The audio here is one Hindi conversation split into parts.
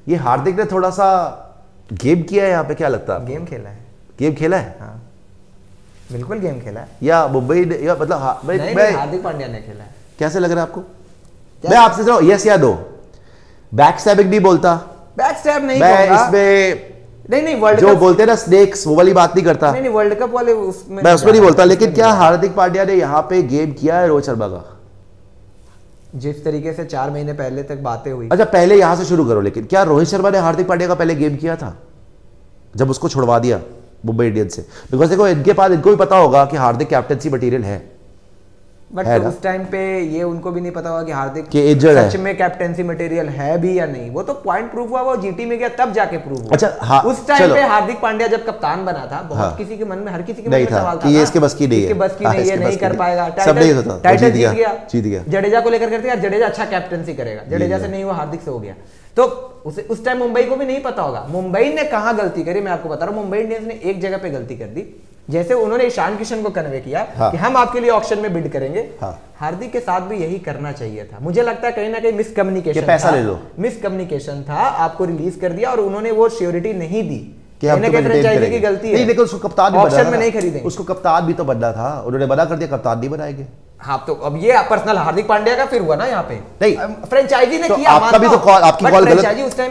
ये हार्दिक ने थोड़ा सा गेम किया है यहाँ पे, क्या लगता है? गेम खेला है। गेम खेला है, हाँ बिल्कुल गेम खेला है। या मुंबई ने, या मतलब नहीं, हार्दिक पांड्या ने खेला है। कैसे लग रहा है आपको? मैं आपसे जरा यस या नो, बैक स्टैबिंग नहीं बोलता, बैक स्टैब नहीं मैं कहूंगा। इसमें नहीं वर्ल्ड जो कप बोलते हैं ना स्नेक्स, वो वाली बात नहीं करता। नहीं वर्ल्ड कप वाले उसमें मैं उसमें नहीं बोलता, लेकिन क्या हार्दिक पांड्या ने यहाँ पे गेम किया है रोहित शर्मा का? जिस तरीके से 4 महीने पहले तक बातें हुई। अच्छा पहले यहां से शुरू करो, लेकिन क्या रोहित शर्मा ने हार्दिक पांड्या का पहले गेम किया था जब उसको छुड़वा दिया मुंबई इंडियंस से? बिकॉज देखो इनके पास, इनको भी पता होगा कि हार्दिक कैप्टनसी मटेरियल है, बट उस टाइम पे ये उनको भी नहीं पता होगा कि हार्दिक सच में कैप्टेंसी मटेरियल है भी या नहीं। वो तो पॉइंट प्रूफ हुआ, वो जीटी में गया तब जाके प्रूफ हुआ। अच्छा हाँ, उस टाइम पे हार्दिक पांड्या जब कप्तान बना था, बहुत किसी के मन में, हर किसी के मन में सवाल था कि ये इसके बस की नहीं है, बस की नहीं, ये नहीं कर पाएगा। टाइटल जीत गया। जडेजा को लेकर करते यार, जडेजा अच्छा कैप्टेंसी करेगा, जडेजा से नहीं हुआ, हार्दिक से हो गया। तो उस टाइम मुंबई को भी नहीं पता होगा। मुंबई ने कहां गलती करी, मैं आपको बता रहा हूं। मुंबई इंडियंस ने एक जगह पे गलती कर दी, जैसे उन्होंने ईशान किशन को कन्वे किया कि हम आपके लिए ऑक्शन में बिड करेंगे। हार्दिक के साथ भी यही करना चाहिए था। मुझे लगता है कहीं ना कहीं मिसकम्युनिकेशन, पैसा ले लो, मिसकम्युनिकेशन था। आपको रिलीज कर दिया और उन्होंने वो श्योरिटी नहीं दी कि हम फ्रेंचाइजी की गलती है। नहीं, लेकिन उसको कप्तान ऑप्शन में नहीं खरीदेंगे, उसको कप्तान भी तो बनना था, उन्होंने मना कर दिया, कप्तान नहीं बनाएंगे। हाँ तो अब ये पर्सनल हार्दिक पांड्या का फिर हुआ ना यहाँ पे। नहीं फ्रेंचाइजी ने तो किया, आपका भी तो कॉल, आपकी कॉल गलत,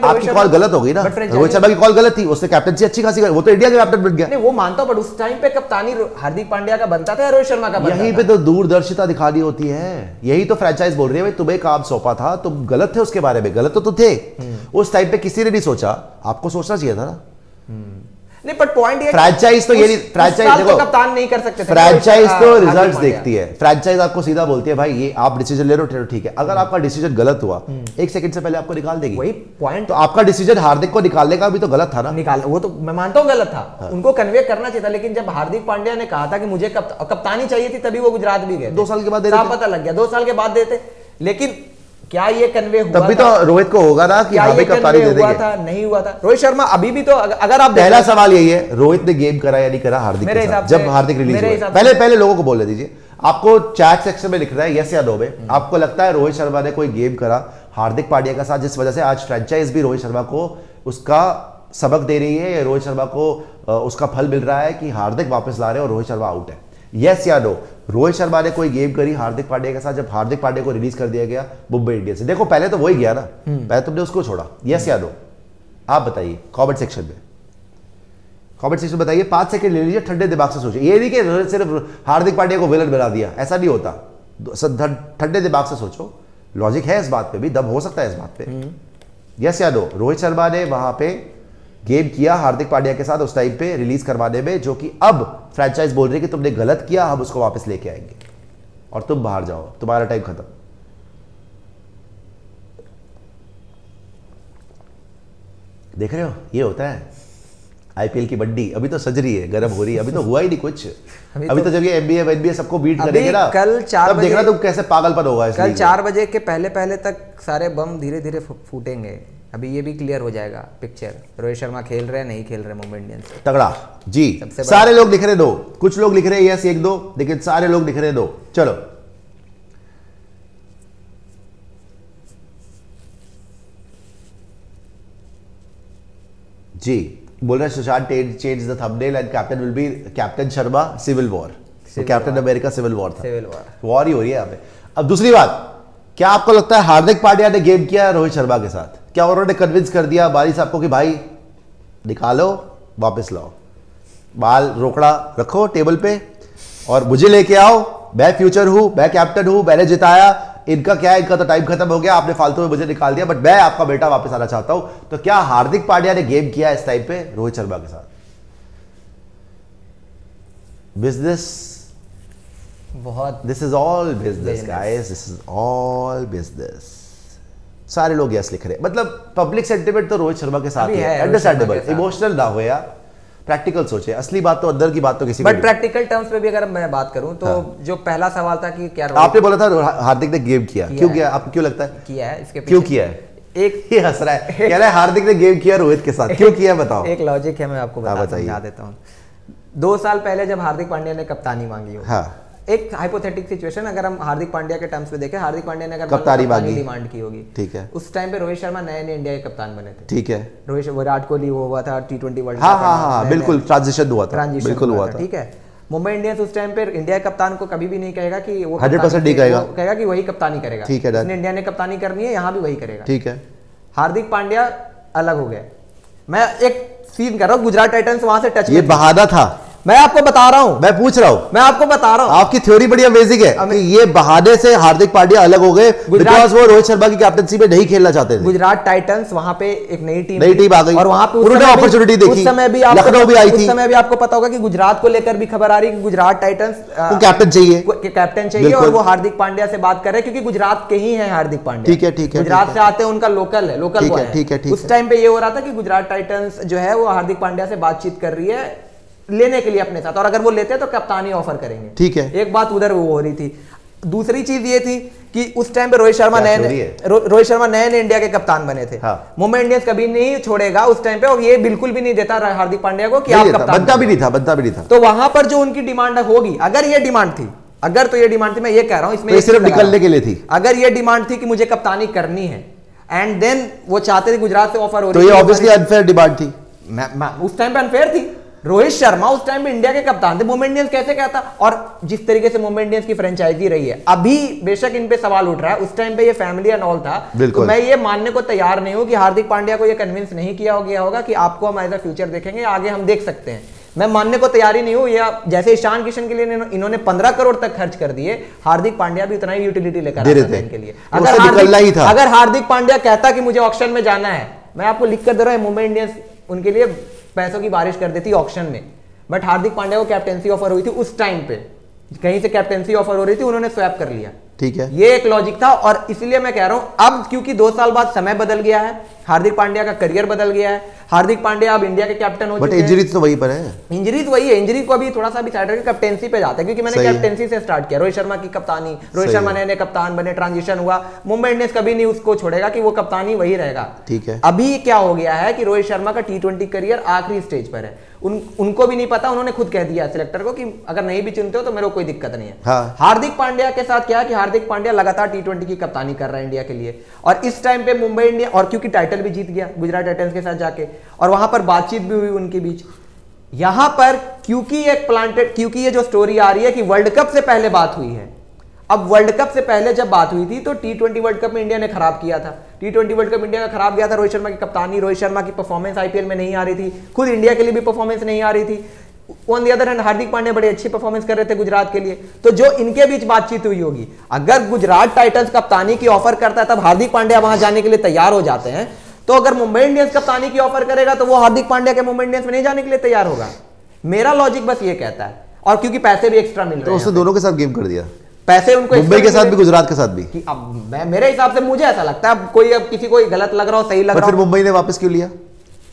आपकी कॉल गलत हो गई ना। रोहित शर्मा की कॉल गलत थी, उसने कैप्टनसी अच्छी खासी वो तो इंडिया का कैप्टन बन गया। नहीं वो मानता हूं, बट उस टाइम पे कप्तानी हार्दिक पांड्या का बनता था या रोहित शर्मा का बनता था? यहीं पे तो दूरदर्शिता दिखानी होती है, यही तो फ्रेंचाइज बोल रही है भाई तुम्हें काम सौंपा था, तुम गलत थे उसके बारे में, गलत तो थे। उस टाइम पे किसी ने नहीं सोचा, आपको सोचना चाहिए था ना। नहीं बट पॉइंट ये, फ्रेंचाइज तो ये नहीं, फ्रेंचाइज देखो कप्तान नहीं कर सकते थे। फ्रेंचाइज तो रिजल्ट्स देखती है। फ्रेंचाइज आपको सीधा बोलती है भाई ये आप डिसीजन ले लो, ठीक है। अगर आपका डिसीजन गलत हुआ, 1 सेकंड से पहले आपको निकाल देगी। वही पॉइंट, तो आपका डिसीजन हार्दिक को निकालने का भी तो गलत था ना। निकाल, वो तो मैं मानता हूँ गलत था। उनको कन्वे करना चाहिए था। लेकिन जब हार्दिक पांड्या ने कहा था कि मुझे कप्तानी चाहिए थी, तभी वो गुजरात भी गए। 2 साल के बाद पता लग गया, 2 साल के बाद देते। लेकिन क्या ये कन्वे हुआ तब भी तो रोहित को होगा ना कि हाँ भाई कप्तानी दे देंगे। हुआ था, नहीं हुआ था। रोहित शर्मा अभी भी तो, अगर आप पहला सवाल यही है, रोहित ने गेम करा या नहीं करा हार्दिक के साथ जब हार्दिक रिलीज हुआ? पहले लोगों को बोलने दीजिए। आपको चैट सेक्शन में लिख रहा है यस या नो में, आपको लगता है रोहित शर्मा ने कोई गेम करा हार्दिक पांड्या के साथ, जिस वजह से आज फ्रेंचाइज भी रोहित शर्मा को उसका सबक दे रही है, या रोहित शर्मा को उसका फल मिल रहा है कि हार्दिक वापस ला रहे हैं और रोहित शर्मा आउट है? यस या नो, रोहित शर्मा ने कोई गेम करी हार्दिक पांड्या के साथ जब हार्दिक पांड्या को रिलीज कर दिया गया मुंबई इंडियंस से? देखो पहले तो वही गया ना, पहले तुमने उसको छोड़ा। यस या नो आप बताइए कमेंट सेक्शन में, कमेंट सेक्शन में बताइए। 5 सेकंड ले लीजिए, ठंडे दिमाग से सोचिए। ये नहीं कि सिर्फ हार्दिक पांड्या को विलन बना दिया, ऐसा नहीं होता। ठंडे दिमाग से सोचो, लॉजिक है इस बात पे भी, दम हो सकता है इस बात पे। यस या नो, रोहित शर्मा ने वहां पे गेम किया हार्दिक पांड्या के साथ उस टाइम पे रिलीज करवाने में, जो कि अब फ्रेंचाइज बोल रही है कि तुमने गलत किया, हम उसको वापस लेके आएंगे और तुम बाहर जाओ, तुम्हारा टाइम खत्म। देख रहे हो ये होता है आईपीएल की बड्डी। अभी तो सज रही है, गर्म हो रही है, अभी तो हुआ ही नहीं कुछ। अभी तो जब ये एनबीए सबको बीट करेंगे ना, कल 4 बजे देखना तुम कैसे पागलपन होगा। कल 4 बजे के पहले तक सारे बम धीरे धीरे फूटेंगे। अभी ये भी क्लियर हो जाएगा पिक्चर, रोहित शर्मा खेल रहे हैं नहीं खेल रहे मुंबई इंडियंस। तगड़ा जी, सारे लोग लिख रहे दो, कुछ लोग लिख रहे हैं यस 1-2, लेकिन सारे लोग लिख रहे 2। चलो जी, बोल रहे Sushant change the thumbnail and captain will be captain Sharma civil war. Captain America civil war था, वॉर ही हो रही है यहाँ पे। अब दूसरी बात, क्या आपको लगता है हार्दिक पांड्या ने गेम किया रोहित शर्मा के साथ? क्या उन्होंने कन्विंस कर दिया बारी साहब को कि भाई निकालो वापस लाओ, बाल रोकड़ा रखो टेबल पे और मुझे लेके आओ, मैं फ्यूचर हूं, मैं कैप्टन हूं, मैंने जिताया, इनका क्या है, इनका तो टाइम खत्म हो गया, आपने फालतू में मुझे निकाल दिया, बट मैं आपका बेटा वापस आना चाहता हूं। तो क्या हार्दिक पांड्या ने गेम किया इस टाइम पे रोहित शर्मा के साथ? बिजनेस, बहुत, this is all business guys, this is all business. सारे लोग यस लिख रहे हैं, मतलब पब्लिक सेंटिमेंट तो रोहित शर्मा के साथ है, अंडरस्टैंडेबल। इमोशनल ना हो यार, प्रैक्टिकल सोचे, असली बात तो अंदर की बात तो किसी को। बट प्रैक्टिकल टर्म्स पे भी अगर मैं बात करूं तो जो पहला सवाल था कि क्या आपने बोला था हार्दिक ने गेम किया, क्यों किया? आपको क्यों लगता है किया है? इसके क्यों किया है? एक ही हंस रहा है, कह रहा है हार्दिक ने गेम किया रोहित के साथ, क्यों किया बताओ। एक लॉजिक है, मैं आपको समझा देता हूं। 2 साल पहले जब हार्दिक पांड्या ने कप्तानी मांगी हो, एक हाइपोथेटिक सिचुएशन, अगर हम हार्दिक पांड्या के टर्म्स में देखें, हार्दिक पांड्या ने अगर कप्तानी डिमांड की होगी, ठीक है, उस टाइम पे रोहित शर्मा नए नए इंडिया के कप्तान बने थे, ठीक है, विराट कोहली वो हुआ था T20 वर्ल्ड कप, हाँ बिल्कुल ट्रांजिशन हुआ था, बिल्कुल हुआ था, ठीक है। मुंबई इंडियंस उस टाइम पे इंडिया के कप्तान को कभी भी नहीं कहेगा कि वो 100% नहीं कहेगा, कहेगा कि वही कप्तानी करेगा, ठीक है, इंडिया ने कप्तानी करनी है, यहाँ भी वही करेगा, ठीक है। हार्दिक पांड्या अलग हो गए। मैं एक सीन कर रहा हूँ, गुजरात टाइटंस वहां से टच, ये बहाना था, मैं आपको बता रहा हूं, मैं पूछ रहा हूं, मैं आपको बता रहा हूं, आपकी थ्योरी बड़ी अमेजिंग है कि ये बहाने से हार्दिक पांड्या अलग हो गए बिकॉज़ वो रोहित शर्मा की कैप्टनसी में नहीं खेलना चाहते थे। गुजरात टाइटंस वहां पे एक नई टीम आ गई और वहां पे उन्होंने अपॉर्चुनिटी देखी, उस समय भी लखनऊ भी आई थी, उस समय भी आपको पता होगा कि गुजरात को लेकर भी खबर आ रही है कि गुजरात टाइटंस को कैप्टन चाहिए, कैप्टन चाहिए, और वो हार्दिक पांड्या से बात कर रहे हैं क्योंकि गुजरात के ही हैं हार्दिक पांड्या, ठीक है, ठीक है, गुजरात से आते हैं, उनका लोकल है, लोकल बॉय है, ठीक है। उस टाइम पे ये हो रहा था कि गुजरात टाइटंस जो है वो हार्दिक पांड्या से बातचीत कर रही है लेने के लिए अपने साथ, और अगर वो लेते हैं तो कप्तानी ऑफर करेंगे, ठीक है, एक बात उधर वो हो रही थी। दूसरी चीज ये थी कि उस टाइम पे रोहित शर्मा नए इंडिया के कप्तान बने थे, हाँ। मुंबई इंडियंस कभी नहीं छोड़ेगा उस टाइम पे, और ये बिल्कुल भी नहीं देता हार्दिक पांड्या को कि आप कप्तान, बनता भी नहीं था। तो वहां पर जो उनकी डिमांड होगी, अगर ये डिमांड थी, अगर तो ये डिमांड थी, मैं ये कह रहा हूं इसमें सिर्फ निकलने के लिए थी, अगर ये डिमांड थी कि मुझे कप्तानी करनी है एंड देन वो चाहते थे गुजरात से ऑफर हो रही, तो ये ऑब्वियसली अनफेयर डिमांड थी, उस टाइम पे अनफेयर थी। रोहित शर्मा उस टाइम में इंडिया के कप्तान थे, मुंबई इंडियंस कैसे कहता, और जिस तरीके से मुंबई इंडियंस की फ्रेंचाइजी रही है, अभी बेशक इन पे सवाल उठ रहा है, उस टाइम पे ये फैमिली एंड ऑल था, तो मैं ये मानने को तैयार नहीं हूं कि हार्दिक पांड्या को ये कन्विंस नहीं किया गया होगा कि आपको हम एज अ फ्यूचर देखेंगे, आगे हम देख सकते हैं, मैं मानने को तैयार ही नहीं हूं। या जैसे ईशान किशन के लिए इन्होंने 15 करोड़ तक खर्च कर दिए, हार्दिक पांड्या भी उतना ही यूटिलिटी लेकर आते हैं इनके लिए। अगर हार्दिक पांड्या कहता कि मुझे ऑक्शन में जाना है, मैं आपको लिख कर दे रहा हूं, मुंबई इंडियंस उनके लिए पैसों की बारिश कर देती ऑक्शन में, बट हार्दिक पांड्या को कैप्टेंसी ऑफर हुई थी उस टाइम पे, कहीं से कैप्टेंसी ऑफर हो रही थी, उन्होंने स्वैप कर लिया, ठीक है, ये एक लॉजिक था। और इसलिए मैं कह रहा हूं अब क्योंकि 2 साल बाद समय बदल गया है, हार्दिक पांड्या का करियर बदल गया है, हार्दिक पांड्या अब इंडिया के कैप्टन हो चुके हैं, इंजरीज तो वही पर है, इंजरीज वही है, इंजरी को अभी थोड़ा सा भी साइड रखकर कैप्टेंसी पे जाता है, क्योंकि मैंने कैप्टेंसी से स्टार्ट किया, रोहित शर्मा की कप्तानी, रोहित शर्मा नए कप्तान बने, ट्रांजिशन हुआ, मुंबई इंडियंस कभी नहीं उसको छोड़ेगा कि वो कप्तानी वही रहेगा, ठीक है। अभी क्या हो गया है कि रोहित शर्मा का T20 करियर आखिरी स्टेज पर है, उनको भी नहीं पता, उन्होंने खुद कह दिया सिलेक्टर को कि अगर नहीं भी चुनते हो तो मेरे को कोई दिक्कत नहीं है। हाँ। हार्दिक पांड्या के साथ क्या है कि हार्दिक पांड्या लगातार T20 की कप्तानी कर रहा है इंडिया के लिए, और इस टाइम पे मुंबई इंडिया, और क्योंकि टाइटल भी जीत गया गुजरात टाइटंस के साथ जाके, और वहां पर बातचीत भी हुई उनके बीच, यहां पर क्योंकि ये जो स्टोरी आ रही है कि वर्ल्ड कप से पहले बात हुई है, अब वर्ल्ड कप से पहले जब बात हुई थी तो T20 वर्ल्ड कप में इंडिया ने खराब किया था, T20 वर्ल्ड कप इंडिया का खराब गया था, रोहित शर्मा की कप्तानी, रोहित शर्मा की परफॉर्मेंस आईपीएल में नहीं आ रही थी, खुद इंडिया के लिए भी परफॉर्मेंस नहीं आ रही थी, on the other hand Hardik Pandya बड़ी अच्छी परफॉर्मेंस कर रहे थे गुजरात के लिए, तो जो इनके बीच बातचीत हुई होगी, अगर गुजरात टाइटंस कप्तानी की ऑफर करता है तब हार्दिक पांड्या वहां जाने के लिए तैयार हो जाते हैं, तो अगर मुंबई इंडियंस कप्तानी की ऑफर करेगा तो वो हार्दिक पांड्या के मुंबई इंडियंस में नहीं जाने के लिए तैयार होगा, मेरा लॉजिक बस ये कहता है। और क्योंकि पैसे भी एक्स्ट्रा मिल रहे हैं, तो उसने दोनों के साथ गेम कर दिया, पैसे उनको मुंबई के साथ भी गुजरात के साथ भी, कि अब मेरे हिसाब से मुझे ऐसा लगता है अब किसी को गलत लग रहा हो सही लग रहा हो, फिर मुंबई ने वापस क्यों लिया,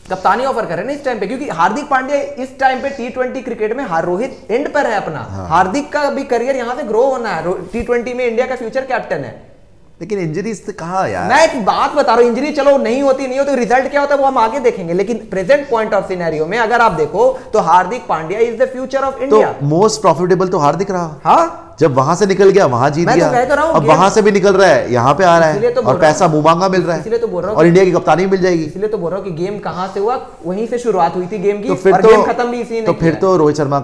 कप्तानी ऑफर कर रहे हैं ना इस टाइम पे, क्योंकि हार्दिक पांड्या इस टाइम पे T20 क्रिकेट में रोहित एंड पर है अपना, हाँ। हार्दिक का भी करियर यहां से ग्रो होना है, T20 में इंडिया का फ्यूचर कैप्टन है, लेकिन इंजरीज तो कहां यार, मैं एक बात बता रहा हूं, इंजरी चलो नहीं होती रिजल्ट क्या होता है वो हम आगे देखेंगे, लेकिन प्रेजेंट पॉइंट ऑफ सिनेरियो में अगर आप देखो तो Hardik Pandya is the future of India, तो मोस्ट प्रॉफिटेबल तो हार्दिक रहा, हाँ, जब वहां से निकल गया वहां जीत गया, अब वहां से भी निकल रहा है, यहाँ पे आ रहा है, तो और पैसा मुंह मांगा मिल रहा है, इसलिए तो बोल रहा हूँ, और इंडिया की कप्तानी मिल जाएगी, इसलिए तो बोल रहा हूँ कि गेम कहां से हुआ, वहीं से शुरुआत हुई थी गेम की, तो और गेम खत्म भी इसी ने, तो फिर तो रोहित शर्मा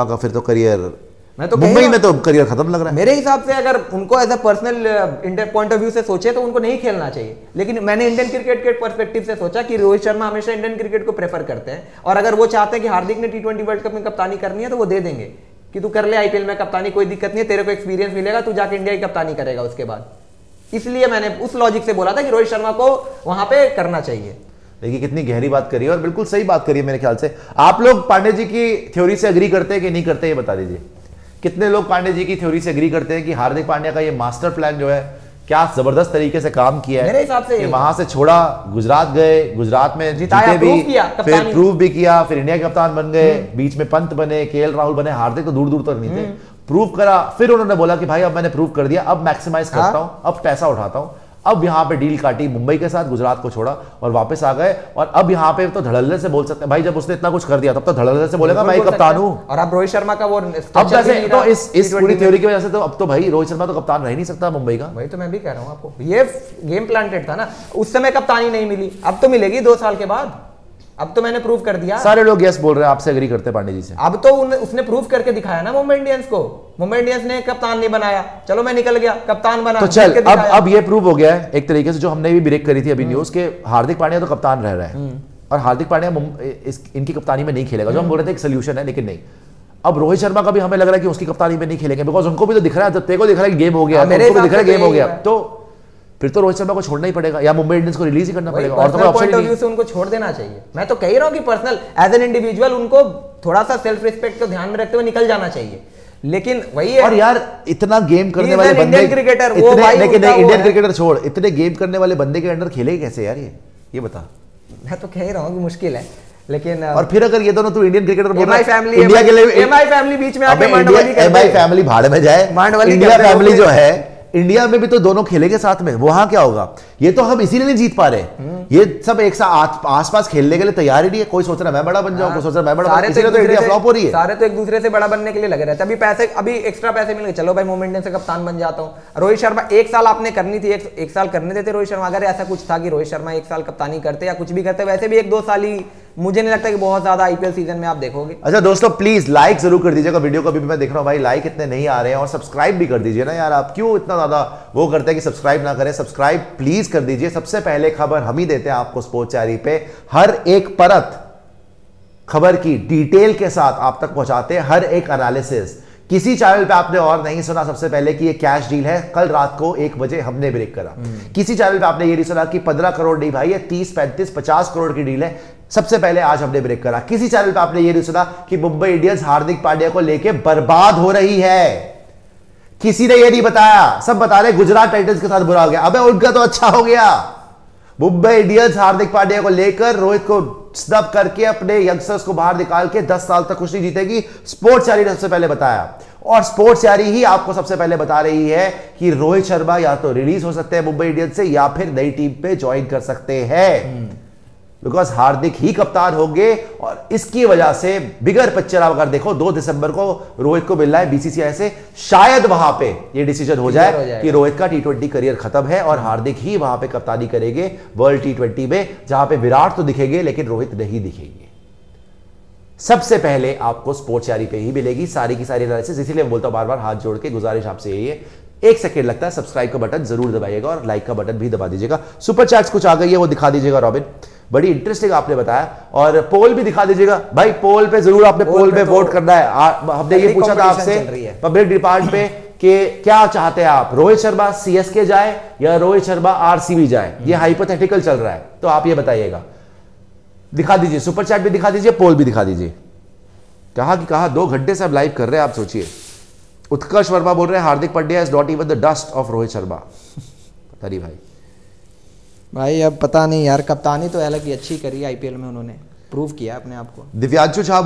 का फिर तो करियर, मैं तो मुंबई में तो करियर खत्म लग रहा है मेरे हिसाब से, अगर उनको as a personal Indian point of view से सोचे तो उनको नहीं खेलना चाहिए, लेकिन मैंने इंडियन क्रिकेट के पर्सपेक्टिव से सोचा कि रोहित शर्मा हमेशा इंडियन क्रिकेट को प्रेफर करते हैं, और अगर वो चाहते हैं कि हार्दिक ने T20 वर्ल्ड कप में कप्तानी करनी है तो वो दे देंगे कि तू कर ले आईपीएल में कप्तानी, कोई दिक्कत नहीं है, तेरे को एक्सपीरियंस मिलेगा, तू जाके इंडिया की कप्तानी करेगा उसके बाद, इसलिए मैंने उस लॉजिक से बोला था कि रोहित शर्मा को वहां पे करना चाहिए। देखिए कितनी गहरी बात करी है, और बिल्कुल सही बात करी है मेरे ख्याल से। आप लोग पांडे जी की थ्योरी से एग्री करते हैं कि नहीं करते, ये बता दीजिए, कितने लोग पांडे जी की थ्योरी से एग्री करते हैं कि हार्दिक पांड्या का ये मास्टर प्लान जो है क्या जबरदस्त तरीके से काम किया है, मेरे हिसाब से वहां से छोड़ा, गुजरात गए, गुजरात में जीते भी, फिर प्रूव भी किया, फिर इंडिया के कप्तान बन गए, बीच में पंत बने, KL राहुल बने, हार्दिक तो दूर दूर तक नहीं थे, प्रूव करा, फिर उन्होंने बोला कि भाई अब मैंने प्रूव कर दिया, अब मैक्सिमाइज करता हूं, अब पैसा उठाता हूं, अब यहाँ पे डील काटी मुंबई के साथ, गुजरात को छोड़ा और वापस आ गए। और अब यहाँ पे तो धड़ल्ले से बोल सकते हैं भाई, जब उसने इतना कुछ कर दिया तब तो धड़ल्ले से बोलेगा मैं कप्तान हूँ। और अब रोहित शर्मा का वो अब जैसे तो इस पूरी थ्योरी की वजह से तो अब तो भाई रोहित शर्मा तो कप्तान रह नहीं सकता मुंबई का। वही तो मैं भी कह रहा हूँ आपको, ये गेम प्लांटेड था ना, उस समय कप्तानी नहीं मिली, अब तो मिलेगी 2 साल के बाद। अब तो मैंने प्रूव कर दिया। सारे लोग यस बोल रहे हैं, आपसे एग्री करते हैं पांडे जी से। अब तो उसने प्रूव करके दिखाया ना मुंबई इंडियंस को। मुंबई इंडियंस ने कप्तान नहीं बनाया, चलो मैं निकल गया, कप्तान बना। तो चल अब ये प्रूव हो गया है एक तरीके से, जो हमने भी ब्रेक करी थी अभी न्यूज के, हार्दिक पांड्या तो कप्तान रह रहा है और हार्दिक पांड्या इनकी कप्तानी में नहीं खेलेगा, जो हम बोल रहे थे एक सोल्यूशन है, लेकिन नहीं। अब रोहित शर्मा का भी हमें लग रहा है कि उसकी कप्तानी में नहीं खेलेंगे, बिकॉज उनको भी तो दिख रहा है, तेरे को दिख रहा है गेम हो गया, उनको भी दिख रहा है गेम हो गया, तो फिर तो रोहित शर्मा को छोड़ना ही पड़ेगा या मुंबई इंडियंस को रिलीज ही करना पड़ेगा। और तो कोई ऑप्शन नहीं है, उनको छोड़ देना चाहिए। मैं तो कह रहा हूं कि पर्सनल एज एन इंडिविजुअल उनको थोड़ा सा सेल्फ रिस्पेक्ट को ध्यान में रखते हुए निकल जाना चाहिए, लेकिन वही है। और यार इतना गेम करने वाले बंदे, इंडियन क्रिकेटर, लेकिन इंडियन क्रिकेटर छोड़, इतने गेम करने वाले बंदे के अंडर खेलेगा कैसे यार, ये बता। मैं तो कह रहा हूँ कि मुश्किल है, लेकिन और फिर अगर ये दोनों तू इंडियन क्रिकेटर बोल रहा है, इंडिया के लिए एमआई फैमिली बीच में आके एमआई फैमिली भाड़ में जाए, इंडिया फैमिली जो है इंडिया में भी तो दोनों खेलेंगे साथ में, वहां क्या होगा? ये तो हम इसीलिए नहीं जीत पा रहे, ये सब एक साथ आसपास खेलने के लिए तैयार ही नहीं है। कोई सोच रहा है मैं बड़ा बन जाऊं, कोई सोच रहा है मैं बड़ा, इसीलिए तो इंडिया फ्लॉप हो रही है। सारे तो एक दूसरे से बड़ा बनने के लिए लगे रहते हैं। अभी पैसे, अभी एक्स्ट्रा पैसे मिल गए, चलो भाई मुंबई इंडियंस से कप्तान बन जाता हूँ। रोहित शर्मा 1 साल आपने करनी थी, एक साल करने देते रोहित शर्मा। अगर ऐसा कुछ था कि रोहित शर्मा 1 साल कप्तानी करते या कुछ भी करते, वैसे भी 1-2 साल ही, मुझे नहीं लगता कि बहुत ज्यादा आईपीएल सीजन में आप देखोगे। अच्छा दोस्तों, प्लीज लाइक जरूर कर दीजिएगा वीडियो को। अभी मैं देख रहा हूँ भाई लाइक इतने नहीं आ रहे हैं, और सब्सक्राइब भी कर दीजिए ना यार। आप क्यों इतना ज्यादा वो करते हैं कि सब्सक्राइब ना करें? सब्सक्राइब प्लीज कर दीजिए। सबसे पहले खबर हम ही देते हैं आपको स्पोर्ट्सचारी पे, हर एक परत खबर की डिटेल के साथ आप तक पहुंचाते हैं, हर एक एनालिसिस। किसी चैनल पे आपने और नहीं सुना सबसे पहले कि ये कैश डील है, कल रात को 1 बजे हमने ब्रेक करा। किसी चैनल पे आपने ये नहीं सुना कि 15 करोड़ नहीं भाई, ये 30, 35, 50 करोड़ की डील है, सबसे पहले आज हमने ब्रेक करा। किसी चैनल पे आपने ये नहीं सुना कि मुंबई इंडियंस हार्दिक पांड्या को लेके बर्बाद हो रही है, किसी ने ये नहीं बताया। सब बता रहे गुजरात टाइटंस के साथ बुरा हो गया, अबे उनका तो अच्छा हो गया। मुंबई इंडियंस हार्दिक पांड्या को लेकर रोहित को स्नब करके अपने यंगस्टर्स को बाहर निकाल के 10 साल तक कुछ नहीं जीतेगी, स्पोर्ट्सचारी ने सबसे पहले बताया। और स्पोर्ट्सचारी ही आपको सबसे पहले बता रही है कि रोहित शर्मा या तो रिलीज हो सकते हैं मुंबई इंडियंस से, या फिर नई टीम पे ज्वाइन कर सकते हैं, बिकॉज हार्दिक ही कप्तान होंगे। और इसकी वजह से बिगर पिक्चर आप अगर देखो, 2 दिसंबर को रोहित को मिल रहा है बीसीसीआई से, शायद वहां पे ये डिसीजन हो जाए कि रोहित का T20 करियर खत्म है और हार्दिक ही वहां पे कप्तानी करेंगे वर्ल्ड T20 में, जहां पे विराट तो दिखेंगे लेकिन रोहित नहीं दिखेंगे। सबसे पहले आपको स्पोर्ट्सचारी पे ही मिलेगी सारी की सारी एनालिसिस। इसीलिए मैं बोलता हूं बार बार, हाथ जोड़ के गुजारिश आपसे यही है, 1 सेकेंड लगता है, सब्सक्राइब का बटन जरूर दबाइएगा और लाइक का बटन भी दबा दीजिएगा। सुपर चैट्स कुछ आ गई है, वो दिखा दीजिएगा रॉबिन, बड़ी इंटरेस्टिंग आपने बताया। और पोल भी दिखा दीजिएगा भाई, पोल पे जरूर आपने पोल पे वोट करना है। हमने ये पूछा था आपसे पब्लिक डिपार्टमेंट पे कि क्या चाहते हैं आप, रोहित शर्मा सीएसके जाए या रोहित शर्मा आरसीबी जाए, ये हाइपोथेटिकल चल रहा है, तो आप ये बताइएगा। दिखा दीजिए, सुपर चैट भी दिखा दीजिए, पोल भी दिखा दीजिए। कहा 2 घंटे से आप लाइव कर रहे हैं, आप सोचिए। उत्कर्ष वर्मा बोल रहे हैं Hardik Pandya is not even the dust of Rohit Sharma. पता नहीं भाई, अब पता नहीं यार, कप्तानी तो अलग ही अच्छी करी आईपीएल में, उन्होंने प्रूव किया अपने आप को। दिव्यांशु शाह